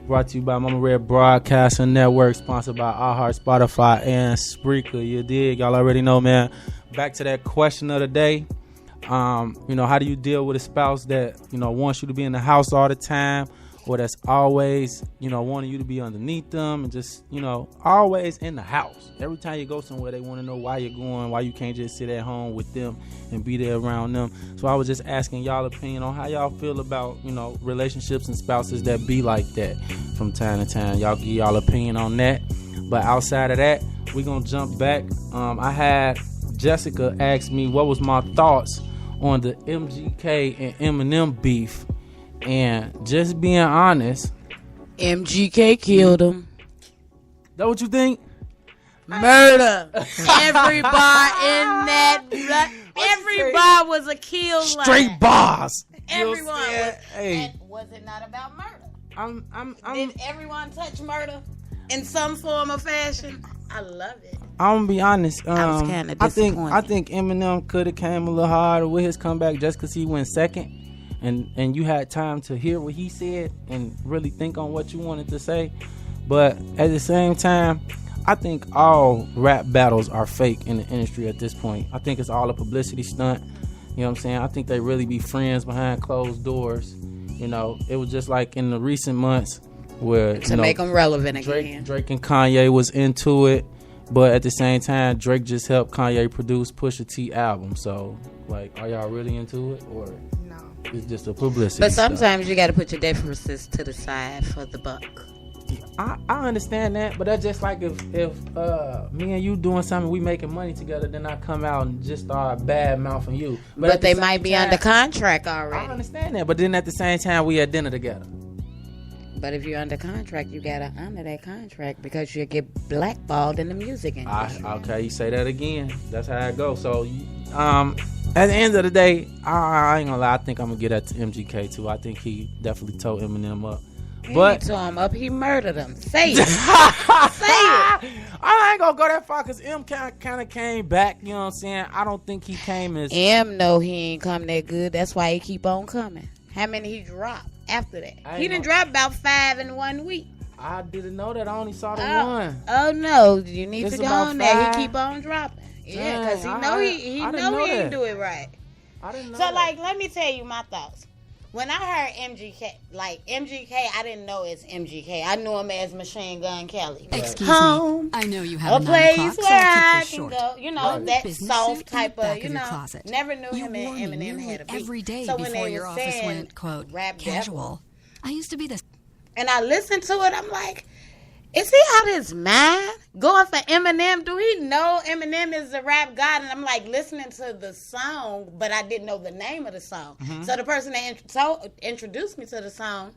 brought to you by Mama Red Broadcasting Network, sponsored by iHeart, Spotify, and Spreaker. You dig? Y'all already know, man. Back to that question of the day. How do you deal with a spouse that, wants you to be in the house all the time, or that's always, wanting you to be underneath them and just, always in the house. Every time you go somewhere, they want to know why you're going, why you can't just sit at home with them and be there around them. So I was just asking y'all opinion on how y'all feel about, relationships and spouses that be like that from time to time. Y'all give y'all opinion on that. But outside of that, we're going to jump back. I had Jessica ask me what was my thoughts on the MGK and Eminem beef. And just being honest, MGK killed him. That what you think? Murder. Every bar in that. Every bar was a kill line. Straight bars. Everyone was. Hey. Was it not about murder? Did everyone touch murder in some form or fashion? I love it. I'm gonna be honest. I was kind of disappointed. I think Eminem could have came a little harder with his comeback just because he went second. And you had time to hear what he said and really think on what you wanted to say. But at the same time, I think all rap battles are fake in the industry at this point. I think it's all a publicity stunt. You know what I'm saying? I think they really be friends behind closed doors. It was just like in the recent months where to make them relevant again. Drake and Kanye was into it, but at the same time, Drake just helped Kanye produce Pusha T album. So, are y'all really into it, or no? It's just a publicity. But sometimes you got to put your differences to the side for the buck. I understand that, but that's just like if me and you doing something, we making money together, then I come out and just start bad mouthing you. But they might be under contract already. I understand that, but then at the same time, we at dinner together. But if you're under contract, you gotta honor that contract because you get blackballed in the music industry. Okay, you say that again. That's how it goes. So, at the end of the day, I ain't gonna lie. I think I'm gonna get that to MGK too. I think he definitely tore Eminem up. But he tore him up. He murdered him. Say it. Say it. I ain't gonna go that far because M kind of came back. You know what I'm saying? I don't think he came as M. No, he ain't come that good. That's why he keep on coming. How many he dropped after that? He done dropped about 5 in 1 week. I didn't know that. I only saw the one. Oh no, you need to go on there. He keep on dropping. Yeah, because he know he didn't do it right. I didn't know. So let me tell you my thoughts. When I heard MGK, I didn't know it's MGK. I knew him as Machine Gun Kelly. Excuse me. I know you have a place where so I can go. That soft type of, closet. Never knew him and Eminem had a beat. Every day so before your office went, quote, rap casual. I used to be this. And I listened to it, I'm like, is he out of his mind? Going for Eminem? Do he know Eminem is a rap god? And I'm like listening to the song, but I didn't know the name of the song. Mm-hmm. So the person that introduced me to the song,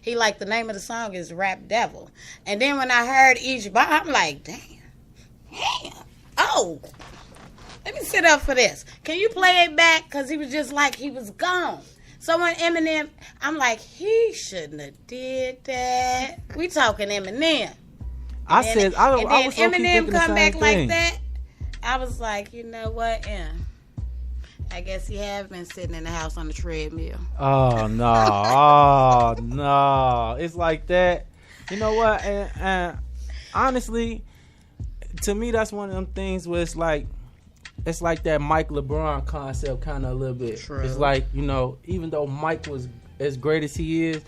he like the name of the song is Rap Devil. And then when I heard each bar, I'm like, damn. Oh, let me sit up for this. Can you play it back? Because he was just like he was gone. So when Eminem, I'm like, he shouldn't have did that. We talking Eminem. I was Eminem come back like that. I was like, you know what? Yeah. I guess he have been sitting in the house on the treadmill. Oh no, it's like that. You know what? And honestly, to me, that's one of them things where it's like that Mike LeBron concept kind of a little bit. True. It's like, even though Mike was as great as he is,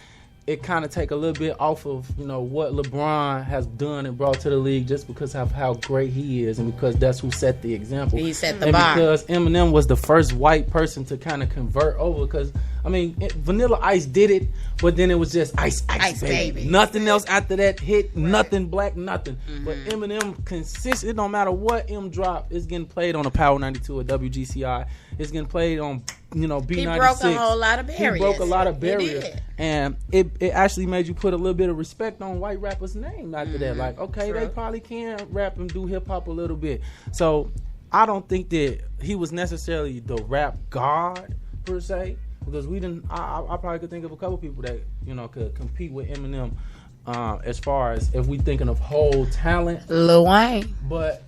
it kind of take a little bit off of, what LeBron has done and brought to the league just because of how great he is and because that's who set the example. He set the bar. And because Eminem was the first white person to kind of convert over because, Vanilla Ice did it, but then it was just Ice Baby. Nothing else after that hit, right. Nothing black, nothing. Mm-hmm. But Eminem consistent, it don't matter what M drop, it's getting played on a Power 92 or WGCI. It's getting played on, B96. He broke a whole lot of barriers. He broke a lot of barriers. And it actually made you put a little bit of respect on white rappers' name after that. Like, okay, True. They probably can rap and do hip-hop a little bit. So I don't think that he was necessarily the rap god, per se. Because I probably could think of a couple people that, could compete with Eminem as far as if we thinking of whole talent. Lil Wayne. But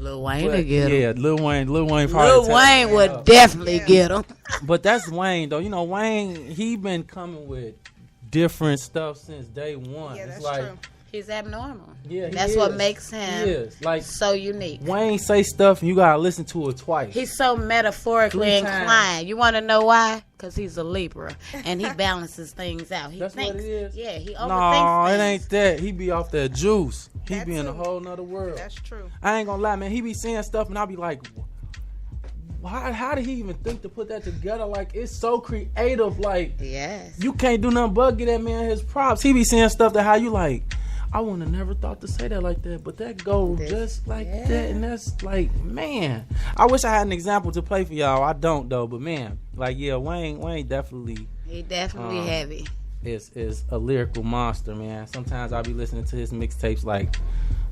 Lil Wayne would get him. Yeah, Lil Wayne probably. Lil Wayne would definitely get him. But that's Wayne though. You know, Wayne, he been coming with different stuff since day one. Yeah, it's that's like, true. He's abnormal. Yeah, that's what makes him like so unique. Wayne say stuff and you gotta listen to it twice. He's so metaphorically 3 times. inclined. You want to know why? Because he's a Libra and he balances things out. He That's thinks. what it is. Yeah, he No, overthinks it things. ain't that. He be off that juice. He That be in a too. whole nother world. That's true. I ain't gonna lie, man. He be saying stuff and I be like, how did he even think to put that together? Like, it's so creative. Like, Yes. you can't do nothing but get that man his props. He be saying stuff that how you like, I wouldn't have never thought to say that like that, but that go just like that, and that's like, man. I wish I had an example to play for y'all. I don't though, but man, like yeah, Wayne definitely. He definitely heavy. Is a lyrical monster, man. Sometimes I'll be listening to his mixtapes like,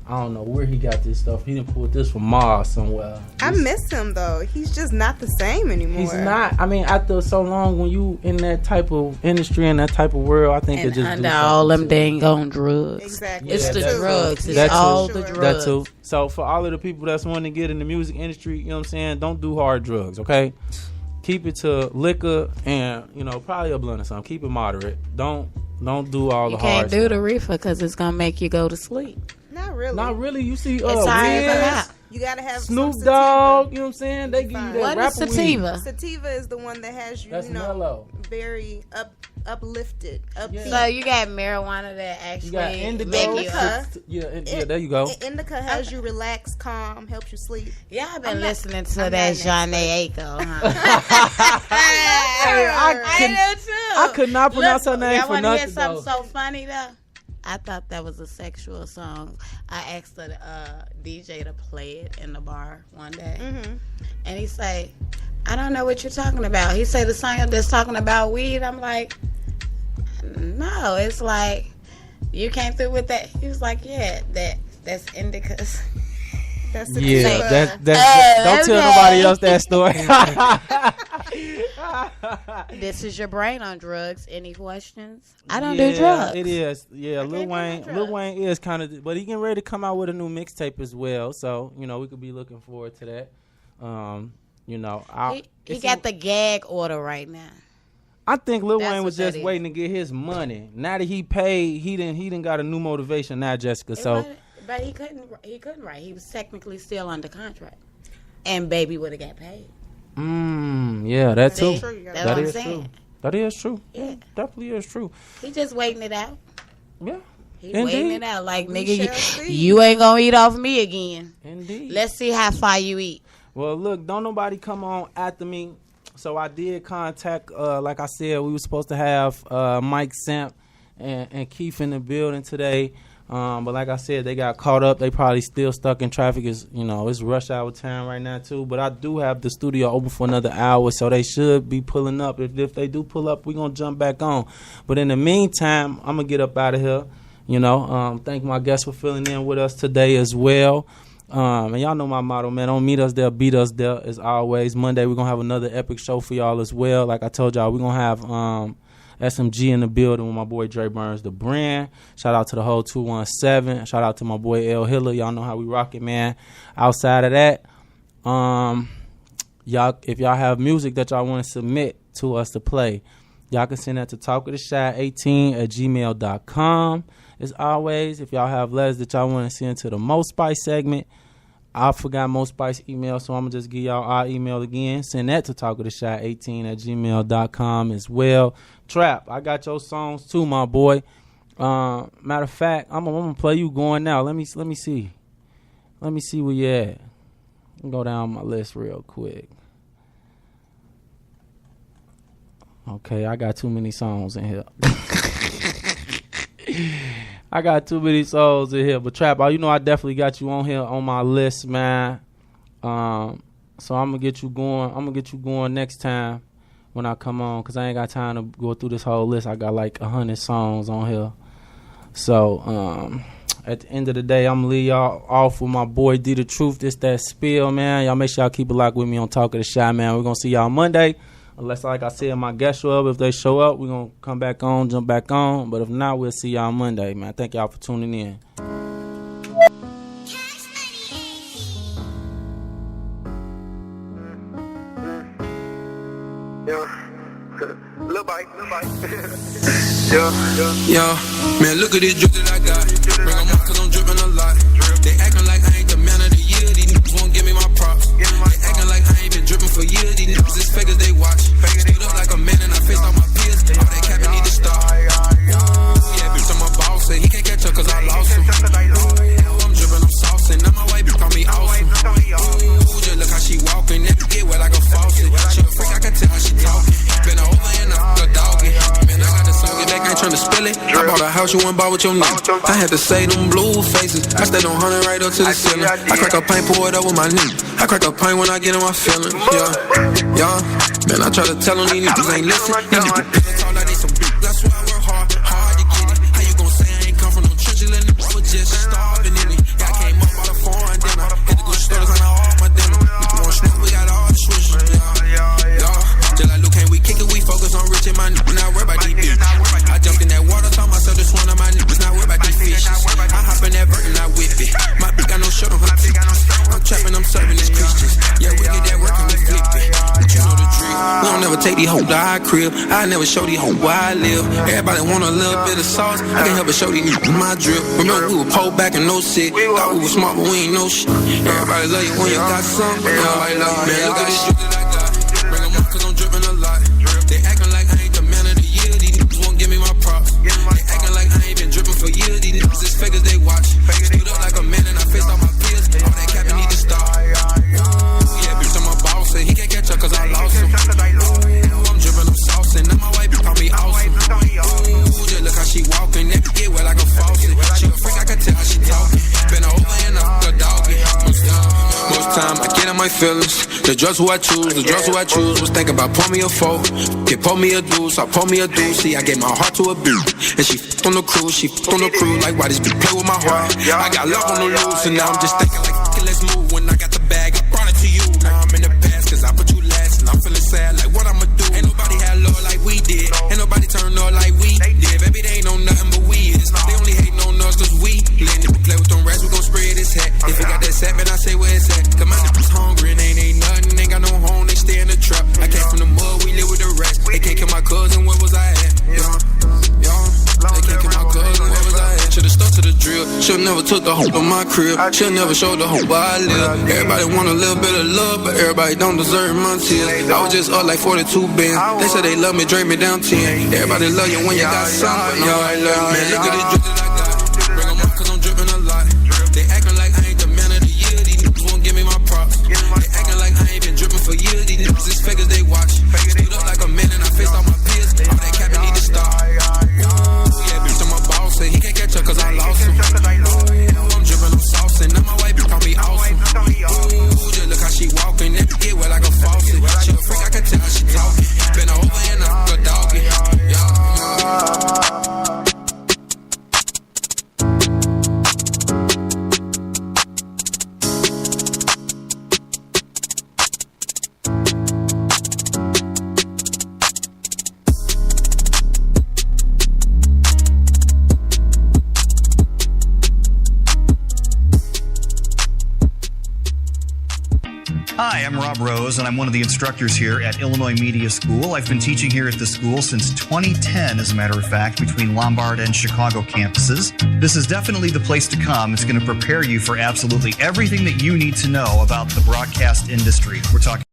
I don't know where he got this stuff. He didn't pull this from Mars somewhere. I miss him though. He's just not the same anymore. He's not. I mean, after so long, when you in that type of industry and that type of world, I think And it just under all them dang on drugs. Exactly. It's the that too. drugs. It's That all too. the That drugs. too. So for all of the people that's wanting to get in the music industry, you know what I'm saying, don't do hard drugs, okay? Keep it to liquor and, you know, probably a blunt or something. Keep it moderate. Don't do all You the can't hard do stuff. the reefer because it's gonna make you go to sleep. Not really. Not really. You see, It's high as a Wiz, lot. You gotta have Snoop some Dogg, you know what I'm saying? They give you Fine. that What is rapper weed. sativa? Sativa is the one that has you, That's you know, mellow. very uplifted, upbeat. So you got marijuana that You got actually indigo. make you Indica. Yeah, there you go. Indica has you relax, calm, helps you sleep. Y'all been I'm not- listening to I'm that not an Johnny Aiko, huh? I do too. I could not pronounce her name y'all for wanna hear nothing, something though. so funny though? I thought that was a sexual song. I asked the DJ to play it in the bar one day, and he say, "I don't know what you're talking about." He say the song that's talking about weed. I'm like, "No, it's like you came through with that." He was like, "Yeah, that's indicas." That's Yeah, that's don't tell nobody else that story. This is your brain on drugs. Any questions? I don't do drugs. It is. Yeah, Lil Wayne is kind of, but he getting ready to come out with a new mixtape as well. So, you know, we could be looking forward to that. You know, He got the gag order right now. I think Lil That's Wayne was what that just is. waiting to get his money. Now that he paid, he didn't got a new motivation now, Jessica. So But he couldn't write. He was technically still under contract, and Baby would have got paid. yeah, that too. That's what That I'm is saying. true. That is true. Yeah. Definitely is true. He just waiting it out. Yeah. He Indeed. waiting it out. Like, We nigga, shall see. you ain't gonna eat off me again. Indeed. Let's see how far you eat. Well, look, don't nobody come on after me. So I did contact, like I said, we were supposed to have Mike Samp and Keith in the building today. But like I said, they got caught up. They probably still stuck in traffic. It's rush hour time right now too. But I do have the studio open for another hour, so they should be pulling up. If they do pull up, we're going to jump back on. But in the meantime, I'm going to get up out of here. Thank my guests for filling in with us today as well. And y'all know my motto, man. Don't meet us there, beat us there, as always. Monday, we're going to have another epic show for y'all as well. Like I told y'all, we're going to have SMG in the building with my boy Dre Burns, the brand. Shout out to the whole 217. Shout out to my boy L Hiller. Y'all know how we rock it, man. Outside of that, if y'all have music that y'all want to submit to us to play, y'all can send that to talkoftheshy18@gmail.com. As always, if y'all have letters that y'all want to send to the Mo Spice segment, I forgot Mo Spice email, so I'm going to just give y'all our email again. Send that to talkoftheshy18@gmail.com as well. Trap, I got your songs too, my boy. Matter of fact, I'm going to play you going now. Let me see. Let me see where you at. Let me go down my list real quick. Okay, I got too many songs in here. I got too many songs in here. But Trap, I definitely got you on here on my list, man. So I'm gonna get you going. I'm gonna get you going next time when I come on, cause I ain't got time to go through this whole list. I got like 100 songs on here. So at the end of the day, I'm gonna leave y'all off with my boy D the Truth. This that spill, man. Y'all make sure y'all keep it locked with me on Talk of the Shy, man. We're gonna see y'all Monday. Unless, like I said, my guests show up. If they show up, we're going to come back on, jump back on. But if not, we'll see y'all Monday, man. Thank y'all for tuning in. Yeah, man, look at this drip that I got. Bring 'em up 'cause I'm dripping a lot. They acting like I ain't the man of the year. These niggas won't give me my props. They acting like I ain't been dripping for years. These niggas is fake as they watch. Stood up like a man and I faced all my peers. All that capping need to stop. Yeah, bitch, I'm a boss. Say he can't catch up 'cause I lost him. I'm dripping, I'm saucing. Now my wife bitch call me awesome. Ooh, just look how she walking. That bitch get wet like a faucet. She a freak, I can tell how she talking. Been over and a doggy. Man, I got the song, back, I ain't tryna spill it. I bought a house, you went buy with your nigga. I had to say them blue faces. I stayed on 100 right up to the ceiling. I crack a pint, pour it up with my nigga. I crack a pint when I get in my feelings. Yeah. Man, I try to tell them these niggas ain't listen. These niggas talk like they some bitch. That's why I work hard to get it. How you gon' say I ain't come from no trenches? Let niggas was just starving in it. Yeah, I came up out of foreign dinner. Hit the good stores on all my dinner. Niggas want smoke, we got all the switches. Yeah. Just like Luke, can't we kick it? We focus on rich and my niggas. Not worry about these bitches. I jumped in that water, told myself this one of my niggas. Not worry about these fishes. I hop in that bird and I whip it. My bitch got no shirt on her teeth. I'm trapping, I'm serving these Christians. Yeah, we get that work and we flip it. But you know the drill. We don't never take these hoes to our crib. I never show these hoes where I live. Everybody want a little bit of sauce. I can't help but show these niggas my drip. Remember we were pulled back and no shit. Thought we were smart but we ain't no shit. Everybody love you when you got something. Everybody love you. Man, look at this shit that I got. Bring 'em up 'cause I'm dripping a lot. They acting like I ain't the man of the year. These niggas won't give me my props. They acting like I ain't been dripping for years. These niggas is fake as they watch. Stood up like a man and I faced all my peers. All that capping need to stop. Yeah, bitch, I'm a boss. Say he can't catch up 'cause I lost him. I'm dripping, I'm saucing. Now my wife call me awesome. Ooh, just look how she walking. That bitch get wet like a faucet. She a freak, I can tell how she talking. Been over and up the doggy. Most time I get in my feelings. The drugs who I choose was thinking about pour me a four. Get pour me a deuce, I pour me a deuce. See, I gave my heart to a bitch. And she f***ed on the crew, like why this bitch play with my heart? I got love on the loose, and now I'm just thinking like, f*** it, let's move. When I got the bag, I brought it to you. Now I'm in the past, 'cause I put you last, and I'm feeling sad, like what I'ma do? Ain't nobody had love like we did. Ain't nobody turned up like we did. Baby, they ain't know nothing but we is. They only hating on us 'cause we let niggas play with them rats, we gon' spray this hat. If you got that set, man, I say where it's at. 'Cause my niggas hungry and ain't nothing, ain't got no home, they stay in the trap. I came from the mud, we live with the rats. They can't kill my cousin, where was I at? They can't kill my cousin, where was I at? Should've stuck to the drill, should've never took the hope of my crib. Should've never showed the hope where I live. Everybody want a little bit of love, but everybody don't deserve my tears. I was just up like 42 bands. They said they love me, drain me down 10. Everybody love you when you got something. Man, look at this drip that I got. Bring 'em up 'cause I'm dripping a lot. They acting like I ain't the man of the year. These niggas won't give me my props. They acting like I ain't been dripping for years. These niggas is fake as they watch. Stood up like a man and I faced all my peers. All that capping need to stop. Yeah, bitch, I'm a boss. Say he can't catch up 'cause I lost him. I'm dripping, I'm saucing. Now my wife bitch call me awesome. Ooh, just look how she walking. That bitch get wet like a faucet. She a freak, I can tell how she talking. Been over and up the doggy. Hi, I'm Rob Rose, and I'm one of the instructors here at Illinois Media School. I've been teaching here at the school since 2010, as a matter of fact, between Lombard and Chicago campuses. This is definitely the place to come. It's going to prepare you for absolutely everything that you need to know about the broadcast industry. We're talking